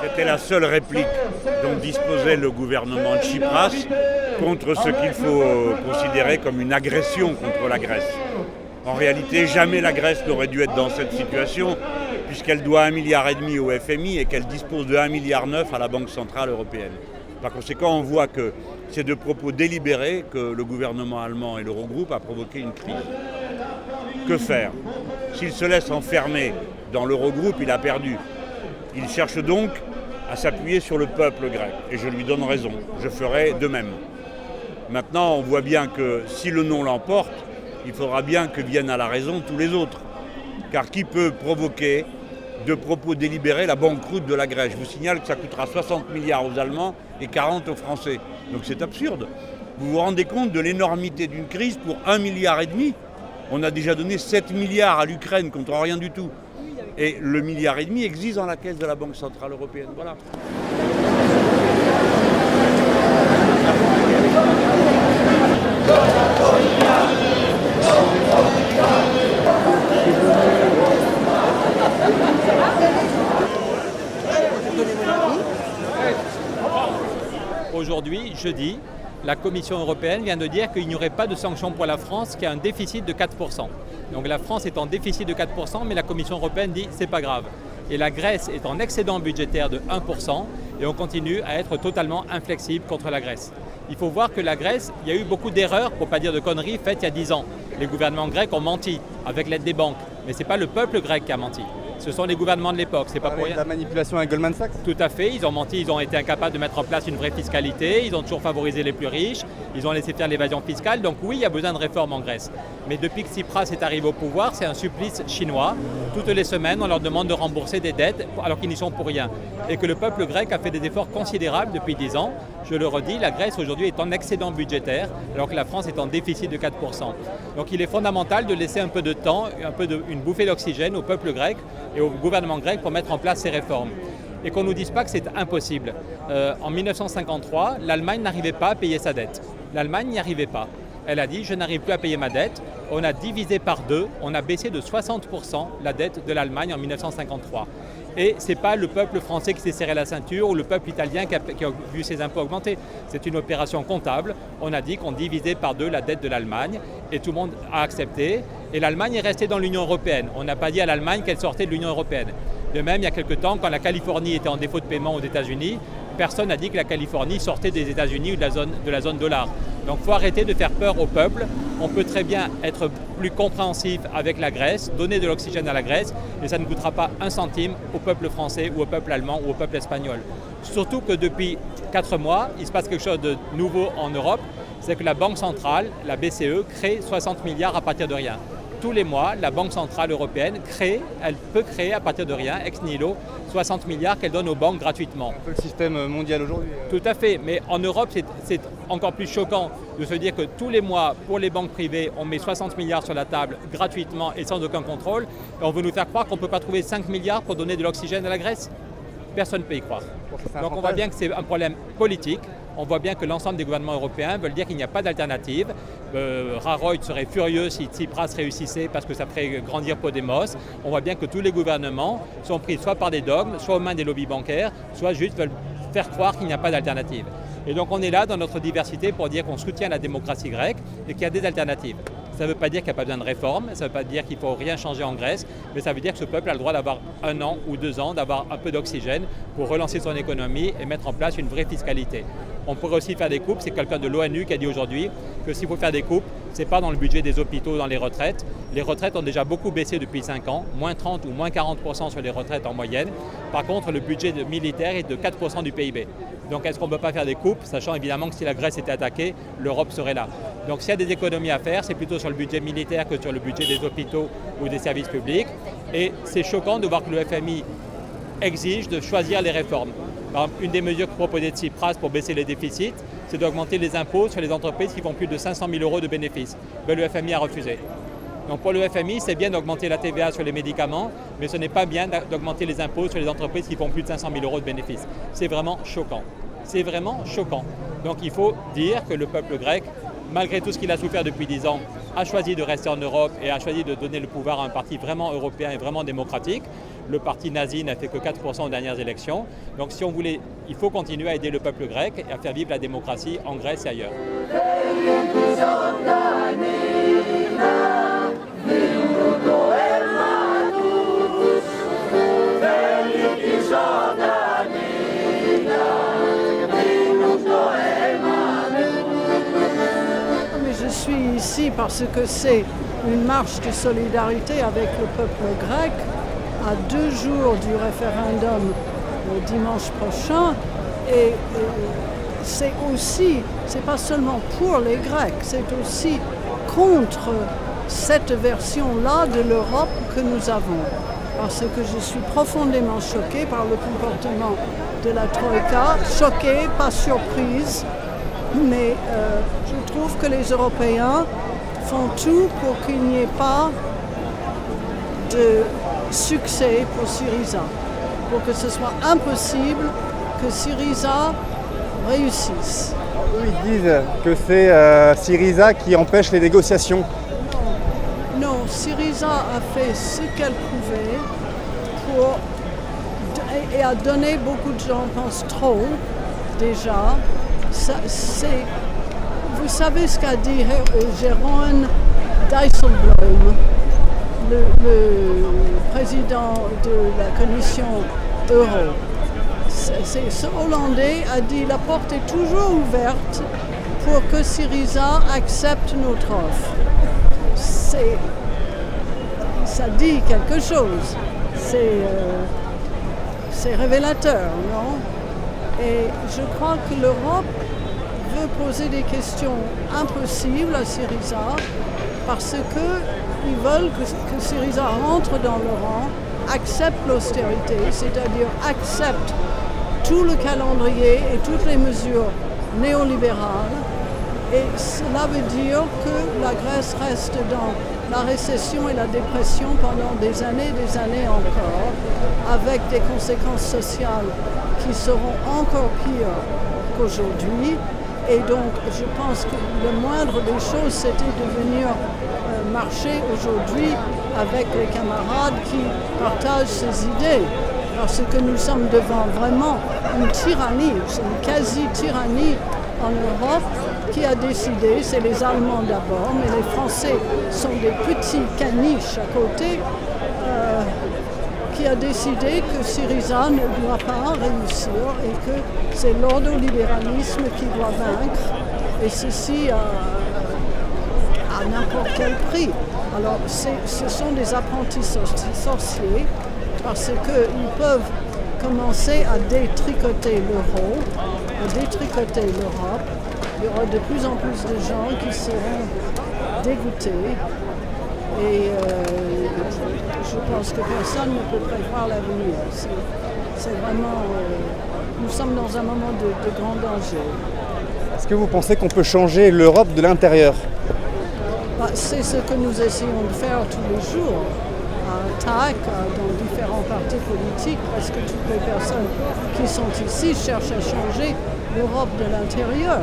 C'était la seule réplique dont disposait le gouvernement de Tsipras contre ce qu'il faut considérer comme une agression contre la Grèce. En réalité, jamais la Grèce n'aurait dû être dans cette situation, puisqu'elle doit 1,5 milliard au FMI et qu'elle dispose de 1,9 milliard à la Banque centrale européenne. Par conséquent, on voit que c'est de propos délibérés que le gouvernement allemand et l'Eurogroupe a provoqué une crise. Que faire? S'il se laisse enfermer dans l'Eurogroupe, il a perdu. Il cherche donc à s'appuyer sur le peuple grec. Et je lui donne raison. Je ferai de même. Maintenant, on voit bien que si le non l'emporte, il faudra bien que viennent à la raison tous les autres. Car qui peut provoquer de propos délibérés la banqueroute de la Grèce? Je vous signale que ça coûtera 60 milliards aux Allemands et 40 aux Français. Donc c'est absurde. Vous vous rendez compte de l'énormité d'une crise pour 1,5 milliard? On a déjà donné 7 milliards à l'Ukraine contre rien du tout. Et le 1,5 milliard existe dans la caisse de la Banque centrale européenne. Voilà. Aujourd'hui, jeudi, la Commission européenne vient de dire qu'il n'y aurait pas de sanctions pour la France qui a un déficit de 4%. Donc la France est en déficit de 4%, mais la Commission européenne dit c'est pas grave. Et la Grèce est en excédent budgétaire de 1% et on continue à être totalement inflexible contre la Grèce. Il faut voir que la Grèce, il y a eu beaucoup d'erreurs, pour ne pas dire de conneries, faites il y a 10 ans. Les gouvernements grecs ont menti avec l'aide des banques, mais ce n'est pas le peuple grec qui a menti. Ce sont les gouvernements de l'époque, c'est pas pour rien. La manipulation avec Goldman Sachs? Tout à fait, ils ont menti, ils ont été incapables de mettre en place une vraie fiscalité, ils ont toujours favorisé les plus riches, ils ont laissé faire l'évasion fiscale, donc oui, il y a besoin de réformes en Grèce. Mais depuis que Tsipras est arrivé au pouvoir, c'est un supplice chinois. Toutes les semaines, on leur demande de rembourser des dettes alors qu'ils n'y sont pour rien. Et que le peuple grec a fait des efforts considérables depuis 10 ans. Je le redis, la Grèce aujourd'hui est en excédent budgétaire, alors que la France est en déficit de 4%. Donc il est fondamental de laisser un peu de temps, une bouffée d'oxygène au peuple grec et au gouvernement grec pour mettre en place ces réformes. Et qu'on ne nous dise pas que c'est impossible. En 1953, l'Allemagne n'arrivait pas à payer sa dette. L'Allemagne n'y arrivait pas. Elle a dit « je n'arrive plus à payer ma dette ». On a divisé par 2, on a baissé de 60% la dette de l'Allemagne en 1953. Et ce n'est pas le peuple français qui s'est serré la ceinture ou le peuple italien qui a vu ses impôts augmenter. C'est une opération comptable. On a dit qu'on divisait par 2 la dette de l'Allemagne et tout le monde a accepté. Et l'Allemagne est restée dans l'Union européenne. On n'a pas dit à l'Allemagne qu'elle sortait de l'Union européenne. De même, il y a quelque temps, quand la Californie était en défaut de paiement aux États-Unis, personne n'a dit que la Californie sortait des États-Unis ou de la zone dollar. Donc il faut arrêter de faire peur au peuple. On peut très bien être plus compréhensif avec la Grèce, donner de l'oxygène à la Grèce, et ça ne coûtera pas un centime au peuple français ou au peuple allemand ou au peuple espagnol. Surtout que depuis 4 mois, il se passe quelque chose de nouveau en Europe, c'est que la Banque centrale, la BCE, crée 60 milliards à partir de rien. Tous les mois, la Banque centrale européenne elle peut créer à partir de rien, ex nihilo, 60 milliards qu'elle donne aux banques gratuitement. Un peu le système mondial aujourd'hui. Tout à fait, mais en Europe, c'est encore plus choquant de se dire que tous les mois, pour les banques privées, on met 60 milliards sur la table gratuitement et sans aucun contrôle, et on veut nous faire croire qu'on ne peut pas trouver 5 milliards pour donner de l'oxygène à la Grèce. Personne ne peut y croire. Donc on voit bien que c'est un problème politique. On voit bien que l'ensemble des gouvernements européens veulent dire qu'il n'y a pas d'alternative. Rajoy serait furieux si Tsipras réussissait parce que ça ferait grandir Podemos. On voit bien que tous les gouvernements sont pris soit par des dogmes, soit aux mains des lobbies bancaires, soit juste veulent faire croire qu'il n'y a pas d'alternative. Et donc on est là dans notre diversité pour dire qu'on soutient la démocratie grecque et qu'il y a des alternatives. Ça ne veut pas dire qu'il n'y a pas besoin de réforme, ça ne veut pas dire qu'il ne faut rien changer en Grèce, mais ça veut dire que ce peuple a le droit d'avoir 1 an ou 2 ans, d'avoir un peu d'oxygène pour relancer son économie et mettre en place une vraie fiscalité. On pourrait aussi faire des coupes, c'est quelqu'un de l'ONU qui a dit aujourd'hui que s'il faut faire des coupes, ce n'est pas dans le budget des hôpitaux, dans les retraites. Les retraites ont déjà beaucoup baissé depuis 5 ans, moins 30 ou moins 40% sur les retraites en moyenne. Par contre, le budget militaire est de 4% du PIB. Donc est-ce qu'on ne peut pas faire des coupes, sachant évidemment que si la Grèce était attaquée, l'Europe serait là. Donc s'il y a des économies à faire, c'est plutôt sur le budget militaire que sur le budget des hôpitaux ou des services publics. Et c'est choquant de voir que le FMI exige de choisir les réformes. Par exemple, une des mesures proposées de Tsipras pour baisser les déficits, c'est d'augmenter les impôts sur les entreprises qui font plus de 500 000 € de bénéfices. Mais le FMI a refusé. Donc pour le FMI, c'est bien d'augmenter la TVA sur les médicaments, mais ce n'est pas bien d'augmenter les impôts sur les entreprises qui font plus de 500 000 € de bénéfices. C'est vraiment choquant. C'est vraiment choquant. Donc il faut dire que le peuple grec, malgré tout ce qu'il a souffert depuis 10 ans, a choisi de rester en Europe et a choisi de donner le pouvoir à un parti vraiment européen et vraiment démocratique. Le parti nazi n'a fait que 4% aux dernières élections. Donc si on voulait, il faut continuer à aider le peuple grec et à faire vivre la démocratie en Grèce et ailleurs. Je suis ici parce que c'est une marche de solidarité avec le peuple grec à 2 jours du référendum le dimanche prochain. Et c'est aussi, c'est pas seulement pour les Grecs, c'est aussi contre cette version-là de l'Europe que nous avons. Parce que je suis profondément choquée par le comportement de la Troïka, choquée, pas surprise. Mais je trouve que les Européens font tout pour qu'il n'y ait pas de succès pour Syriza, pour que ce soit impossible que Syriza réussisse. Eux, ils disent que c'est Syriza qui empêche les négociations. Non, Syriza a fait ce qu'elle pouvait et a donné, beaucoup de gens pensent trop déjà. Vous savez ce qu'a dit Jeroen Dijsselbloem, le président de la Commission Euro. Ce Hollandais a dit la porte est toujours ouverte pour que Syriza accepte notre offre. Ça dit quelque chose. C'est révélateur, non? Et je crois que l'Europe veut poser des questions impossibles à Syriza parce qu'ils veulent que Syriza rentre dans le rang, accepte l'austérité, c'est-à-dire accepte tout le calendrier et toutes les mesures néolibérales. Et cela veut dire que la Grèce reste dans la récession et la dépression pendant des années encore, avec des conséquences sociales qui seront encore pires qu'aujourd'hui. Et donc, je pense que le moindre des choses, c'était de venir marcher aujourd'hui avec les camarades qui partagent ces idées. Parce que nous sommes devant vraiment une tyrannie, une quasi-tyrannie en Europe qui a décidé, c'est les Allemands d'abord, mais les Français sont des petits caniches à côté, qui a décidé que Syriza ne doit pas réussir et que c'est l'ordolibéralisme qui doit vaincre, et ceci à n'importe quel prix. Alors ce sont des apprentis sorciers parce qu'ils peuvent commencer à détricoter l'euro, à détricoter l'Europe. Il y aura de plus en plus de gens qui seront dégoûtés et je pense que personne ne peut prévoir l'avenir. C'est vraiment, nous sommes dans un moment de grand danger. Est-ce que vous pensez qu'on peut changer l'Europe de l'intérieur ? C'est ce que nous essayons de faire tous les jours. À TAC, dans différents partis politiques, parce que toutes les personnes qui sont ici cherchent à changer l'Europe de l'intérieur.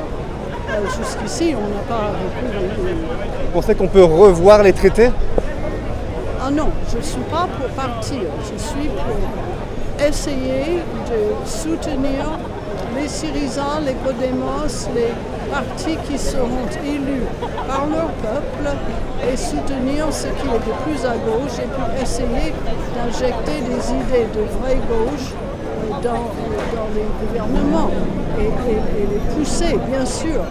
Jusqu'ici, on n'a pas recours. Vous pensez qu'on peut revoir les traités ? Ah non, je ne suis pas pour partir. Je suis pour essayer de soutenir les Syriza, les Podemos, les partis qui seront élus par leur peuple et soutenir ce qui est de plus à gauche et puis essayer d'injecter des idées de vraie gauche dans les gouvernements et les pousser, bien sûr.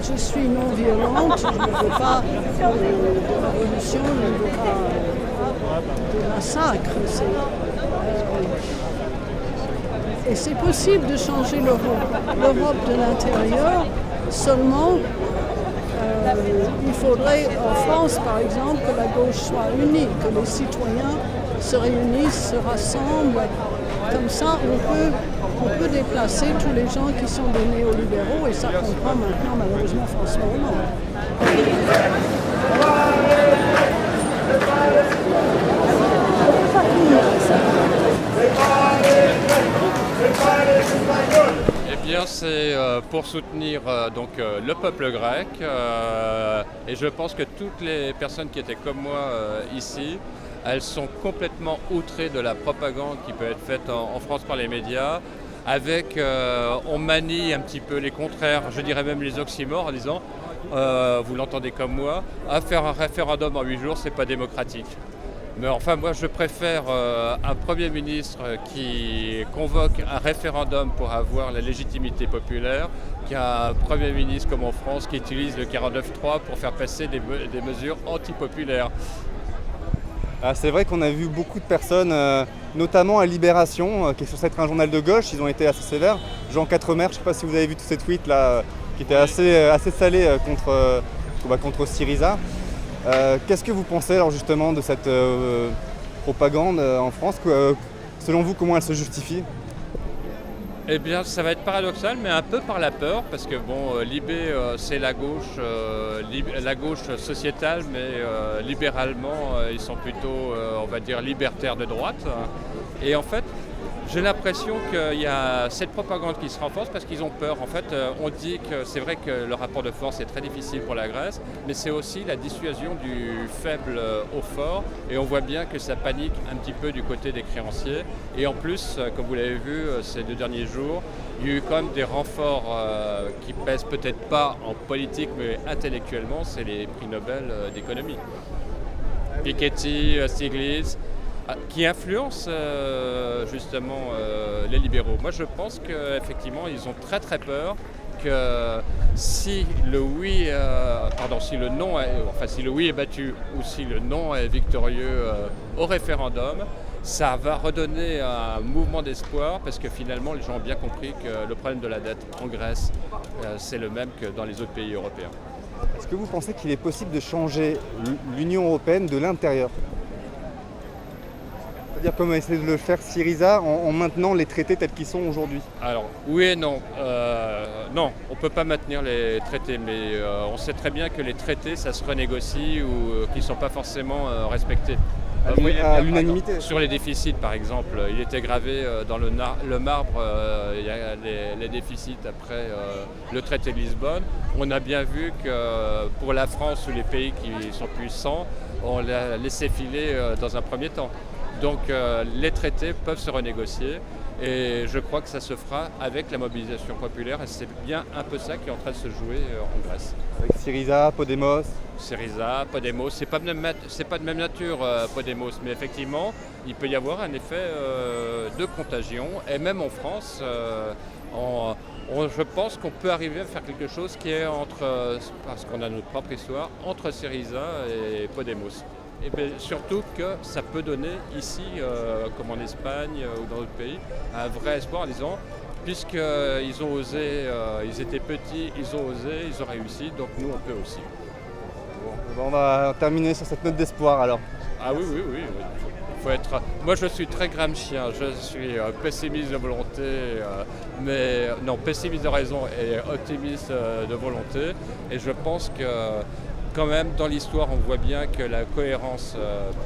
Je suis non violente, je ne veux pas de révolution, je ne veux pas de massacre. Et c'est possible de changer l'Europe de l'intérieur, seulement il faudrait en France par exemple que la gauche soit unie, que les citoyens se réunissent, se rassemblent. Comme ça on peut déplacer tous les gens qui sont des néolibéraux et ça comprend maintenant malheureusement François Hollande. Eh bien, c'est pour soutenir le peuple grec et je pense que toutes les personnes qui étaient comme moi ici, elles sont complètement outrées de la propagande qui peut être faite en France par les médias. On manie un petit peu les contraires, je dirais même les oxymores en disant, vous l'entendez comme moi, faire un référendum en 8 jours, c'est pas démocratique. Mais enfin, moi, je préfère un Premier ministre qui convoque un référendum pour avoir la légitimité populaire qu'un Premier ministre comme en France qui utilise le 49.3 pour faire passer des mesures antipopulaires. C'est vrai qu'on a vu beaucoup de personnes, notamment à Libération, qui est censé être un journal de gauche, ils ont été assez sévères. Jean Quatremer, je ne sais pas si vous avez vu tous ces tweets là, qui étaient assez salés contre Syriza. Qu'est-ce que vous pensez alors justement de cette propagande en France? Selon vous, comment elle se justifie? Eh bien, ça va être paradoxal, mais un peu par la peur, parce que Libé, c'est la gauche sociétale, mais libéralement, ils sont plutôt, on va dire, libertaires de droite. Et en fait, j'ai l'impression qu'il y a cette propagande qui se renforce parce qu'ils ont peur. En fait, on dit que c'est vrai que le rapport de force est très difficile pour la Grèce, mais c'est aussi la dissuasion du faible au fort. Et on voit bien que ça panique un petit peu du côté des créanciers. Et en plus, comme vous l'avez vu ces 2 derniers jours, il y a eu quand même des renforts qui pèsent peut-être pas en politique, mais intellectuellement, c'est les prix Nobel d'économie. Piketty, Stiglitz, qui influencent justement les libéraux. Moi, je pense qu'effectivement, ils ont très très peur que si le oui est battu ou si le non est victorieux au référendum, ça va redonner un mouvement d'espoir parce que finalement, les gens ont bien compris que le problème de la dette en Grèce, c'est le même que dans les autres pays européens. Est-ce que vous pensez qu'il est possible de changer l'Union européenne de l'intérieur? C'est-à-dire comme a essayé de le faire Syriza en maintenant les traités tels qu'ils sont aujourd'hui? Alors, oui et non. Non, on ne peut pas maintenir les traités, mais on sait très bien que les traités, ça se renégocie ou qu'ils ne sont pas forcément respectés. À l'unanimité. Sur les déficits, par exemple, il était gravé dans le marbre, il y a les déficits après le traité de Lisbonne. On a bien vu que pour la France ou les pays qui sont puissants, on l'a laissé filer dans un premier temps. Donc les traités peuvent se renégocier et je crois que ça se fera avec la mobilisation populaire et c'est bien un peu ça qui est en train de se jouer en Grèce. Avec Syriza, Podemos. Syriza, Podemos, c'est pas de même nature Podemos, mais effectivement il peut y avoir un effet de contagion et même en France, je pense qu'on peut arriver à faire quelque chose qui est parce qu'on a notre propre histoire, entre Syriza et Podemos. Et bien, surtout que ça peut donner ici, comme en Espagne ou dans d'autres pays, un vrai espoir en disant, puisqu'ils ont osé, ils étaient petits, ils ont osé, ils ont réussi, donc nous on peut aussi. Bon, on va terminer sur cette note d'espoir alors. Ah oui. Il faut être... Moi je suis très gramscien, je suis pessimiste de volonté, pessimiste de raison et optimiste de volonté. Et je pense que quand même, dans l'histoire, on voit bien que la cohérence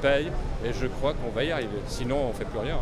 paye et je crois qu'on va y arriver. Sinon, on ne fait plus rien.